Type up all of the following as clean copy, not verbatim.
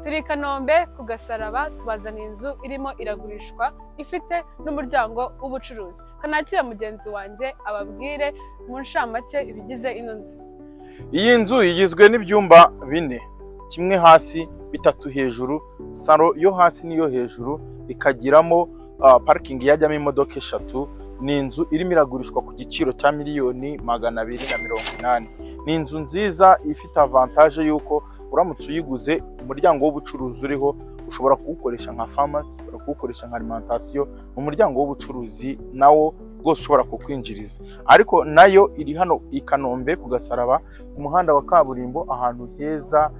Turi Kanombe ku Gasaraba tubazana inzu irimo iragurishwa ifite n'umuryango w'ubucuruzi. Kanakira mugenzi wanjye ababwire mu nshamake ibigize ino nzu. Iyi nzu igizwe n'ibyumba 4, kimwe hasi 3 hejuru, salo yo hasi niyo hejuru, ikagiramo parking yajyamo imodoka 3. Ni inzu irimo iragurishwa ku giciro cya $280,000. Ni inzu nziza ifite avantage yuko uramutse uyiguze umuryango w'ubucuruzi uriho ushobora kuwukoresha nka pharmacy, ushobora kuwukoresha nka alimentation, mu muryango w'ubucuruzi nawo rwose ushobora kukwinjiriza. Ariko nayo iri hano i Kanombe ku Gasaraba ku muhanda wa kaburimbo, ahantu heza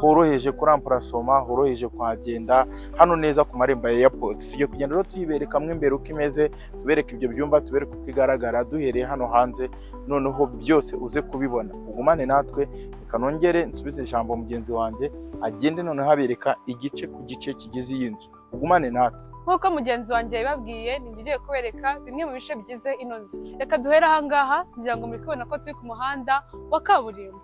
horoheje kuri amparasoma, horoheje kuhagenda, hano neza ku marembo ya airport. Tugiye kugenda rero tuyibereka mwe imbere uko imeze, tubereka ibyo byumba, tubereka uko igaragara duhereye hano hanze, noneho byose uze kubibona. Ugumane natwe, reka nongere nsubize ijambo mugenzi wanjye agende noneho abereka igice ku gice kigize iyi nzu. Ugumane natwe. Nkuko mugenzi wanjye yababwiye, ngiye kubereka bimwe mu bice bigize ino nzu. Reka duhere aha ngaha kugira ngo muri kubona ko turi ku muhanda wa kaburimbo.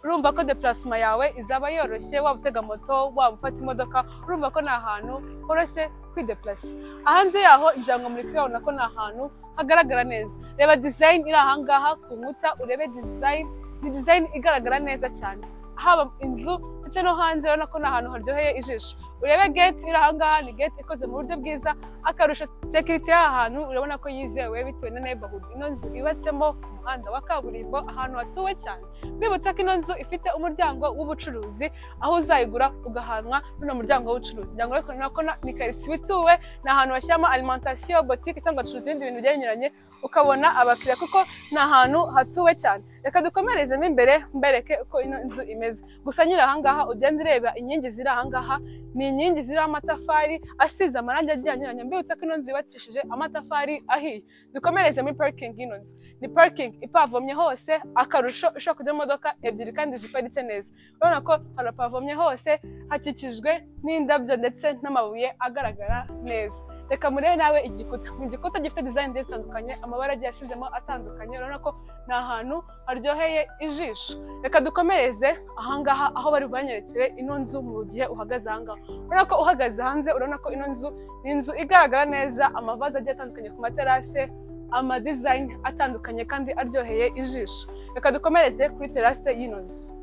Urumva ko deplacement yawe izaba yoroshye, waba utega moto, waba ufata imodoka, urumva ko ni ahantu horoshye kwideplace. Hanze yaho ngira ngo muri kubona ko ni ahantu hagaragara neza. Reba design iri aha ngaha ku nkuta, urebe design, ni design igaragara neza cyane. Haba inzu ndetse no hanze urabona ko ni ahantu haryoheye ijisho. Urebe gate iri aha ngaha, ni gate ikoze mu buryo bwiza, akarusho security y'ahantu urabona ko yizewe bitewe na neighborhood. Ino nzu ibatsemo umuhanda wa kaburimbo, ahantu hatuwe cyane. Bibutsa ko ino nzu ifite umuryango w'ubucuruzi, aho uzayigura ugahanwa n'uno muryango w'ubucuruzi. Ngira ngo reko nako ni quartier ituwe, ni ahantu bashyiramo alimentation, boutique cyangwa bacuruza ibindi bintu byenyuranye, ukabona abakiriya kuko ni ahantu hatuwe cyane. Reka dukomerezemo imbere mbereke uko ino nzu imeze. Gusa nyira aha ngaha ugenda ureba inkingi ziri aha ngaha, ni inkingi ziriho amatafari asize amarangi agiye anyuranye. Mbibutsa ko ino nzu yubakishije amatafari ahiye. Dukomereze muri parking y'ino nzu. Ni parking ipavomye hose, akarusho ushobora kujya imodoka 2 kandi ziparitse neza. Urabona ko harapavomye hose, hakikijwe n'indabyo ndetse n'amabuye agaragara neza. Reka murebe nawe igikuta. Mu gikuta gifite design zitandukanye, amabara agiye asizemo atandukanye. Urabona ko ni ahantu haryoheye ijisho. Reka dukomereze aha ngaha aho bari banyerekere ino nzu mu gihe uhagaze aha ngaha. Urabona ko uhagaze hanze, urabona ko ino nzu ni inzu igaragara neza, amavaze agiye atandukanye ku materase, ama design atandukanye kandi aryoheye ijisho. Reka dukomereze kuri terase y'ino nzu.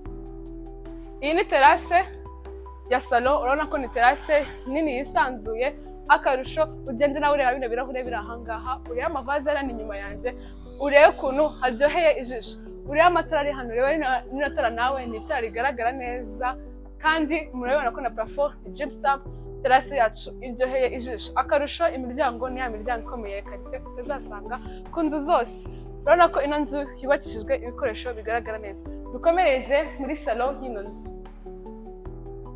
Iyi ni terase ya salo, urabona ko ni terase nini yisanzuye, akarusho ugende nawe ureba bino birahure biri aha ngaha, urebe amavaze ari inyuma yanjye, urebe ukuntu haryoheye ijisho. Urebe amatara ari hano, urebe n'ino tara nawe ni itara rigaragara neza, kandi murabona ko na plafond ni gypsum. Terase yacu iryoheye ijisho, akarusho imiryango ni ya miryango ikomeye karite utazasanga ku nzu zose. Urabona ko ino nzu yubakishijwe ibikoresho bigaragara neza. Dukomereze muri salon y'ino nzu.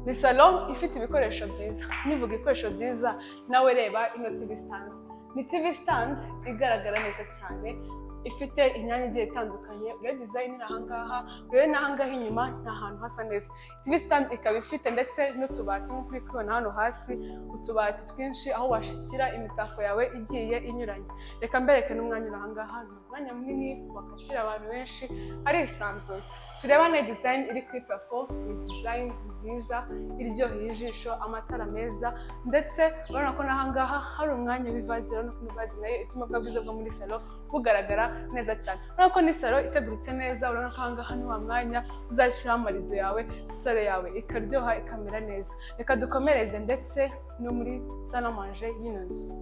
Ni salon ifite ibikoresho byiza. Nivuga ibikoresho byiza, nawe reba ino TV stand. Ni TV stand igaragara neza cyane, ifite imyanya igiye itandukanye. Urebe design iri aha ngaha, urebe n'aha ngaha inyuma, ni ahantu hasa neza. TV stand ikaba ifite ndetse n'utubati nk'uko uri kubibona hano hasi, utubati twinshi aho washyira imitako yawe igiye inyuranye. Reka mbereke n'umwanya uri aha ngaha, ni umwanya munini wakakira abantu benshi, arisanzuye. Turebane design iri kuri plafond, ni design nziza iryoheye ijisho, amatara meza, ndetse urabona ko n'aha ngaha hari umwanya w'ivaze. Urabona ko ivaze nayo ituma bwa bwiza bwo muri salon bugaragara neza cyane. Urabona ko ni salo iteguritse neza. Urabona ko aha ngaha ni wa mwanya uzashyiraho amarido yawe, salo yawe ikaryoha ikamera neza. Reka dukomereze ndetse no muri salle à manger y'ino nzu.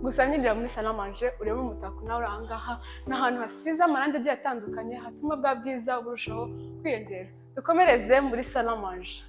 Gusa nyinjira muri salle à manger, urebe umutako nawe uri aha ngaha, ni ahantu hasize amarangi agiye atandukanye, hatuma bwa bwiza burushaho kwiyongera. Dukomereze muri salle à manger.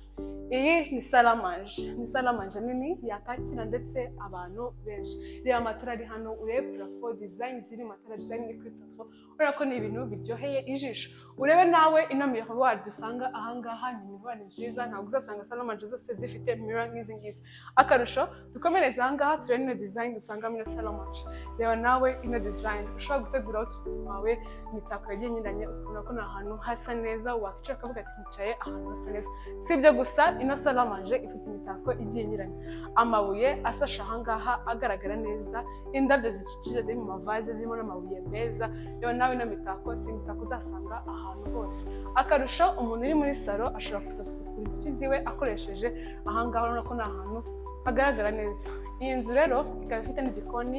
Iyi ni salle à manger. Ni salle à manger nini yakakira ndetse abantu benshi. Reba amatara ari hano, urebe plafond design ziri matara design iri kuri plafond. Urabona ko ni ibintu biryoheye ijisho. Urebe nawe ino miroir dusanga aha ngaha, ni miroir nziza. Ntabwo uzasanga salle à manger zose zifite mirror nk'izi ngizi. Akarusho dukomereza aha ngaha, turebe ino design dusanga muri salle à manger. Reba nawe ino design ushobora gutegura utuntu wawe, imitako yagiye inyuranye, ukabona ko ni ahantu hasa neza, wakwicara ukavuga ati nicaye ahantu hasa neza. Si ibyo gusa gusa ino salle à manger ifite imitako igiye inyuranye, amabuye asashe ahangaha agaragara neza, indabyo zikikije ziri mu mavaze zirimo n'amabuye meza. Rero nawe ino mitako si imitako uzasanga ahantu hose. Akarusho umuntu uri muri salo ashobora gusa gusukura intoki ziwe akoresheje ahangaha, urabona ko ni ahantu hagaragara neza. Iyi nzu rero ikaba ifite n'igikoni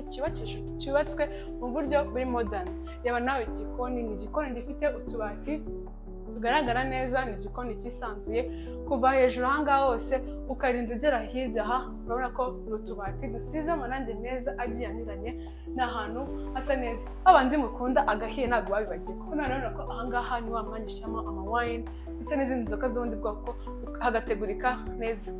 cyubatswe mu buryo buri modern. Reba nawe igikoni, ni igikoni gifite utubati tugaragara neza, ni igikoni cyisanzuye kuva hejuru ahangaha hose ukarinda ugera hirya aha. Urabona ko ni utubati dusize amarangi meza agiye anyuranye, ni ahantu hasa neza. Abandi mukunda agahiye ntabwo babibagiye, kuko urabona ko ahangaha ni wa mwanya ushyiramo amawayini ndetse n'izindi nzoga z'ubundi bwoko hagategurika neza.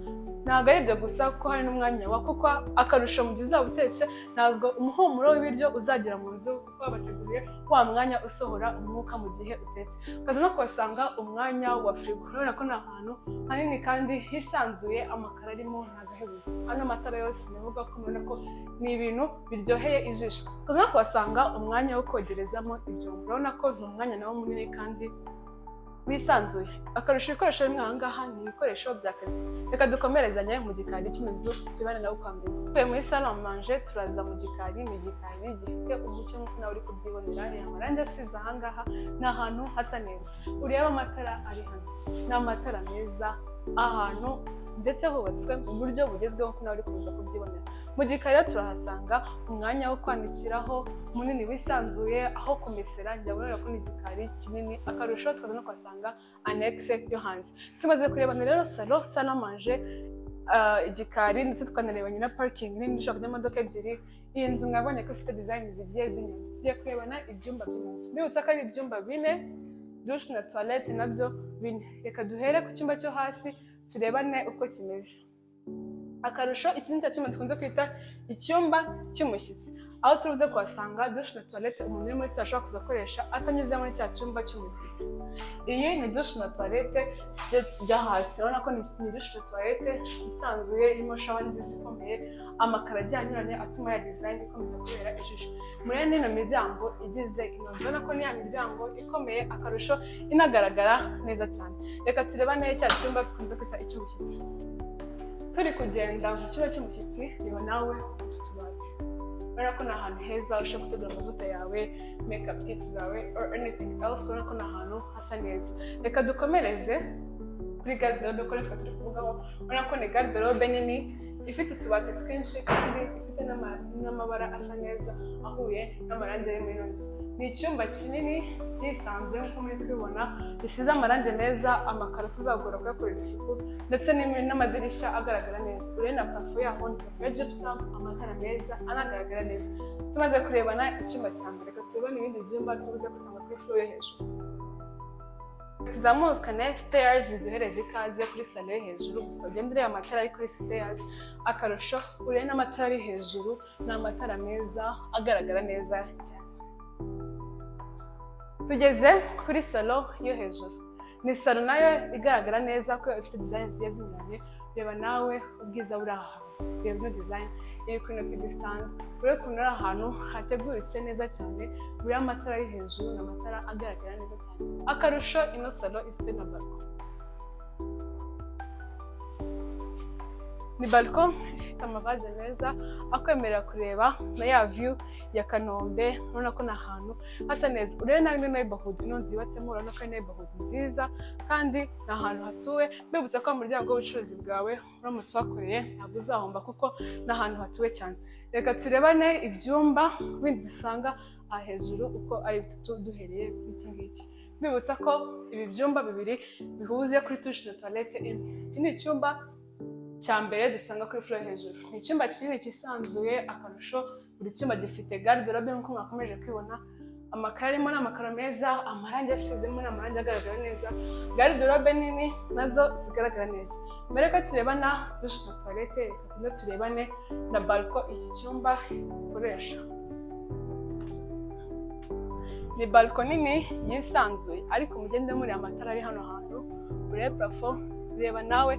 Ntabwo ari ibyo gusa ko hari n'umwanya wa, kuko akarusho mu gihe uzaba utetse ntabwo umuhumuro w'ibiryo uzagera mu nzu, kuko babateguriye wa mwanya usohora umwuka mu gihe utetse. Ukaza no kuhasanga umwanya wa firigo. Urabona ko ni ahantu hanini kandi hisanzuye, amakaro arimo ntagahebuza. Ano matara yose navuga ko mubona ko ni ibintu biryoheye ijisho. Ukaza no kuhasanga umwanya wo kogerezamo ibyombo. Urabona ko ni umwanya nawo munini kandi bisanzuye. Akarusho ibikoresho bimwe aha ngaha ni ibikoresho bya karite. Reka dukomerezanye mu gikari cy'inzu twibane nawe uko ameze. Tuvuye muri salle à manger turaza mu gikari. Ni igikari gifite umucyo nk'uko nawe uri kubyibonera, ni amarangi asize aha ngaha, ni ahantu hasa neza. Ureba amatara ari hano, ni amatara meza, ahantu ndetse hubatswe mu buryo bugezweho nk'uko nawe uri kuza kubyibonera. Mu gikari rero turahasanga umwanya wo kwanikiraho munini wisanzuye, aho kumesera. Ndabona ko ni igikari kinini. Akarusho tukaza no kuhasanga annexe yo hanze. Tumaze kurebana rero salle à manger, igikari ndetse tukanareba na parking nini ishobora kujyamo imodoka ebyiri. Iyi nzu mwabonye ko ifite design zigiye zinyuranye. Tugiye kurebana ibyumba by'inzu. Mbibutsa ko ari ibyumba 4, douche na toilette nabyo 4. Reka duhere ku cyumba cyo hasi turebane uko kimeze. Akarusho iki ni cya cyumba dukunze kwita icyumba cy'umushyitsi, aho turuze kuhasanga douche na toilette umuntu uri muri salo ashobora kuza akoresha atanyuze muri cya cyumba cy'umushyitsi. Iyi ni douche na toilette jya hasi. Urabona ko ni douche na toilette isanzuye, irimo shawa nziza ikomeye, amakaro agiye anyuranye atuma ya design ikomeza kubera ijisho. Muri ino miryango igize ino nzu, urabona ko ni ya miryango ikomeye, akarusho inagaragara neza cyane. Reka turebane cya cyumba dukunze kwita icy'umushyitsi. Turi kugenda mu cyumba cy'umushyitsi, reba nawe utu tubati. Urabona ko ni ahantu heza ushobora gutegura amavuta yawe, makeup kits zawe or anything else. Urabona ko ni ahantu hasa neza. Reka dukomereze kuri garde-robe ko reka turi kuvugaho. Urabona ko ni garde-robe nini ifite utubati twinshi kandi ifite n'amabara asa neza ahuye n'amarangi ari muri ino nzu. Ni icyumba kinini cyisanzuye nk'uko muri kubibona, gisize amarangi meza, amakaro tuzagora kuyakorera isuku ndetse n'amadirishya agaragara neza. Urebe na parafo yaho ni parafo ya gypsum, amatara meza anagaragara neza. Tumaze kurebana icyumba cya mbere, reka turebane ibindi byumba tubuze gusanga kuri floor yo hejuru. Tuzamukane stairs ziduhereza ikaze kuri salo yo hejuru. Gusa ugenda ureba amatara ari kuri stairs. Akarusho urebe n'amatara ari hejuru, ni amatara meza agaragara neza cyane. Tugeze kuri salo yo hejuru. Ni salo nayo igaragara neza ko ifite design zigiye zinyuranye. Reba nawe ubwiza buri aha. Reba ino design iri kuri ino TV stand. Urebe ukuntu ari ahantu hateguritse neza cyane. Buriya amatara ari hejuru ni amatara agaragara neza cyane. Akarusho ino salo ifite na balcon. Ni balcon ifite amavaze meza akwemerera kureba na ya view ya Kanombe. Urabona ko ni ahantu hasa neza. Urebe nawe ino neighborhood ino nzu yubatsemo, urabona ko ari neighborhood nziza kandi ni ahantu hatuwe. Mbibutsa ko umuryango w'ubucuruzi bwawe uramutse uhakoreye ntabwo uzahomba, kuko ni ahantu hatuwe cyane. Reka turebane ibyumba bindi dusanga aha hejuru uko ari bitatu duhereye kuri iki ngiki. Mbibutsa ko ibi byumba bibiri bihuze kuri douche na toilette imwe. Iki ni icyumba cya mbere dusanga kuri floor hejuru. Ni icyumba kinini cyisanzuye. Akarusho buri cyumba gifite garde-robe nk'uko mwakomeje kwibona. Amakaro arimo ni amakaro meza, amarangi asizemo ni amarangi agaragara neza. Garde-robe nini nazo zigaragara neza. Mbere ko turebana douche na toilette, reka tugende turebane na balcon iki cyumba gikoresha. Ni balcon nini yisanzuye, ariko mugende muri amatara ari hano hantu. Urebe plafond, reba nawe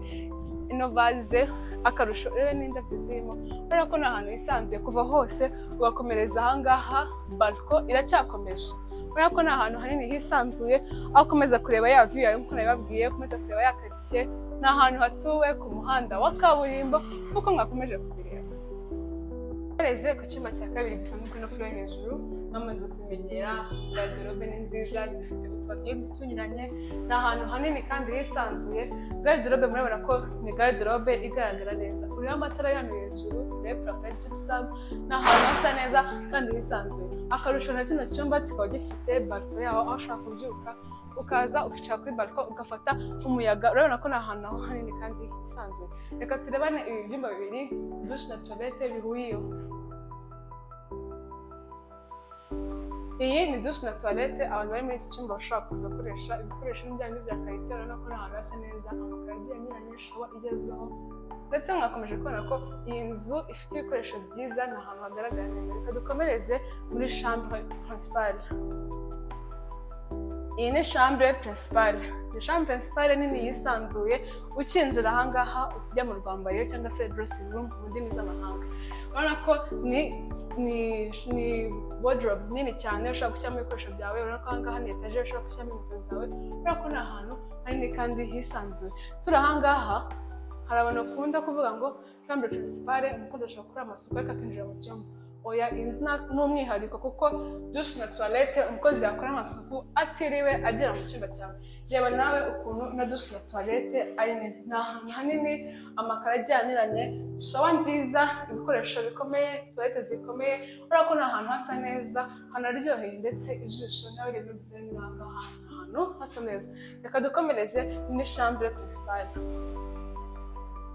ino vaze. Akarusho urebe n'indabyo zirimo. Urabona ko ni ahantu hisanzuye kuva hose ugakomereza ahangaha. Balcon iracyakomeje. Urabona ko ni ahantu hanini hisanzuye, aho ukomeza kureba ya view yawe nk'uko nabibabwiye, ukomeza kureba ya quartier ni ahantu hatuwe ku muhanda wa kaburimbo nk'uko mwakomeje kubireba. Tugeze ku cyumba cya kabiri gisanzwe kuri no floor hejuru, mwamaze kumenyera. Garderobe ni nziza, zifite utubati tugiye tunyuranye, ni ahantu hanini kandi hisanzuye. Garderobe murabona ko ni garderobe igaragara neza, uriho amatara hano hejuru, urebe parafo ya gypsum, ni ahantu hasa neza kandi hisanzuye. Akarusho na kino cyumba kikaba gifite balcon yaho, aho ushaka kubyuka ukaza ukicara kuri balcon ugafata umuyaga. Urabona ko ni ahantu naho hanini kandi hisanzuye. Reka turebane ibi byumba bibiri, douche na toilette bihuriyeho. Iyi ni douche na toilette abantu bari muri iki cyumba bashobora kuza gukoresha ibikoresho bijyanye n'ibya karite. Urabona ko ni ahantu hasa neza, amakaro agiye anyuranye, shawa igezweho, ndetse mwakomeje kubona ko iyi nzu ifite ibikoresho byiza, ni ahantu hagaragara neza. Reka dukomereze muri chambre principale. Iyi ni chambre principale. Ni chambre principale nini yisanzuye. Ukinjira ahangaha utujya mu rwambariro cyangwa se dressing room mu ndimi z'amahanga. Urabona ko ni wardrobe nini cyane ushobora gushyiramo ibikoresho byawe. Urabona ko ahangaha ni etajeri ushobora gushyiramo inkweto zawe. Urabona ko ni ahantu hanini kandi hisanzuye. Turi ahangaha hari abantu bakunda kuvuga ngo chambre principale umukozi ashobora gukora amasuku ariko akinjira mu cyumba. Oya, inzu ni umwihariko kuko douche na toilette umukozi yakora amasuku atiriwe agera mu cyumba cyawe. Reba nawe ukuntu na douche na toilette ari nini. Ni ahantu hanini, amakaro agiye anyuranye, shawa nziza, ibikoresho bikomeye, toilette zikomeye. Urabona ko ni ahantu hasa neza, hanaryoheye, ndetse ijisho nawe rimeze nk'aho ahantu hasa neza. Reka dukomereze muri chambre principale.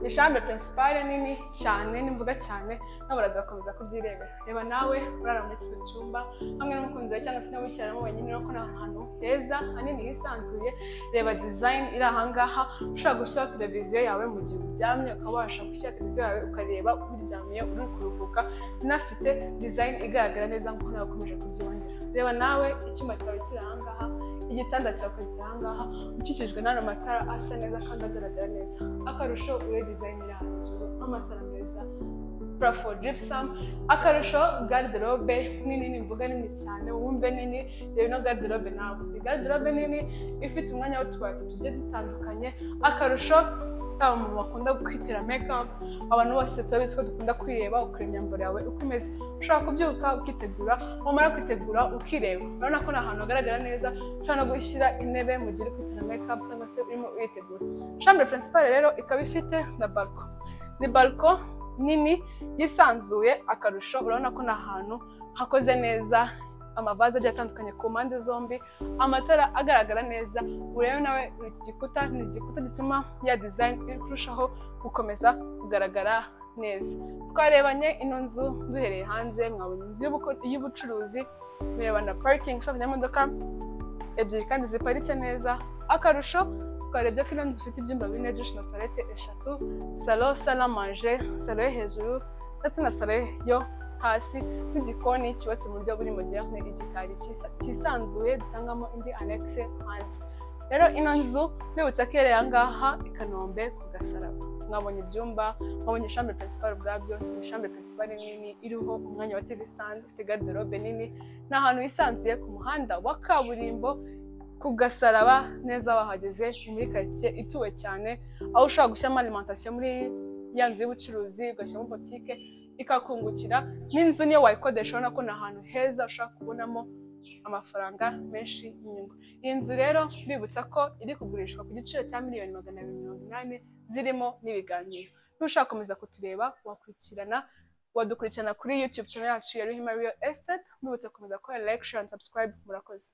Ni chambre principale nini cyane, nimvuga cyane nawe urazakomeza kubyirebera. Reba nawe urara muri kino cyumba hamwe n'umukunzi wawe cyangwa se nawe wicaramo wenyine. Urabona ko ni ahantu heza hanini hisanzuye. Reba design iri ahangaha, ushobora gushyiraho televiziyo yawe mu gihe uryamye, ukaba wabasha gushyira televiziyo yawe ukareba ubiryamiye uri kuruhuka. Inafite design igaragara neza nk'uko nawe ukomeje kubyibonera. Reba nawe icyumba cyawe kiri ahangaha, igitanda cyawe kiri ahangaha, ukikijwe n'ano matara asa neza kandi agaragara neza. Akarusho ure design iri hejuru, amatara meza, parafo gypsum. Akarusho garderobe nini, nimvuga nini cyane wumve nini. Reba ino garderobe nawe, ni garderobe nini ifite umwanya w'utubati tugiye dutandukanye. Akarusho aba mu bakunda kwitera makeup, abantu bose turabizi ko dukunda kwireba, ukureba imyambaro yawe uko imeze. Ushobora kubyuka ukitegura, wamara kwitegura ukireba. Urabona ko ni ahantu hagaragara neza. Ushobora no gushyira intebe mu gihe uri kwitera makeup cyangwa se urimo witegura. Chambre principale rero ikaba ifite na balcon. Ni balcon nini yisanzuye. Akarusho urabona ko ni ahantu hakoze neza, amavaze agiye atandukanye ku mpande zombi, amatara agaragara neza. Urebe nawe iki gikuta ni igikuta gituma ya design irushaho gukomeza kugaragara neza. Twarebanye ino nzu duhereye hanze, mwabonye inzu y'ubucuruzi, bireba na parking shop y'imodoka ebyiri kandi ziparitse neza. Akarusho twarebye ko ino nzu ifite ibyumba 4, douche na toilette 3, salon, salle à manger, salon yo hejuru ndetse na salon yo hasi, n'igikoni cyubatse mu buryo buri moderne, igikari cyisanzuye dusangamo indi annexe hanze. Rero ino nzu bibutsa ko iri ahangaha i Kanombe ku Gasaraba. Mwabonye ibyumba, mwabonye chambre principale ubwabyo. Ni chambre principale nini iriho umwanya wa TV stand, ufite garderobe nini. Ni ahantu hisanzuye ku muhanda wa kaburimbo ku Gasaraba neza. Wahageze ni muri quartier ituwe cyane, aho ushobora gushyiramo alimentation muri ya nzu y'ubucuruzi, ugashyiramo boutique ikakungukira. N'inzu niyo wayikodesha urabona ko ni ahantu heza ushobora kubonamo amafaranga menshi y'inyungu. Iyi nzu rero bibutsa ko iri kugurishwa ku giciro cya $280,000 zirimo n'ibiganiro. Nushaka komeza kutureba wadukurikirana kuri YouTube channel yacu ya Rehema Real Estate. Bibutsa komeza gukora like, share and subscribe. Murakoze.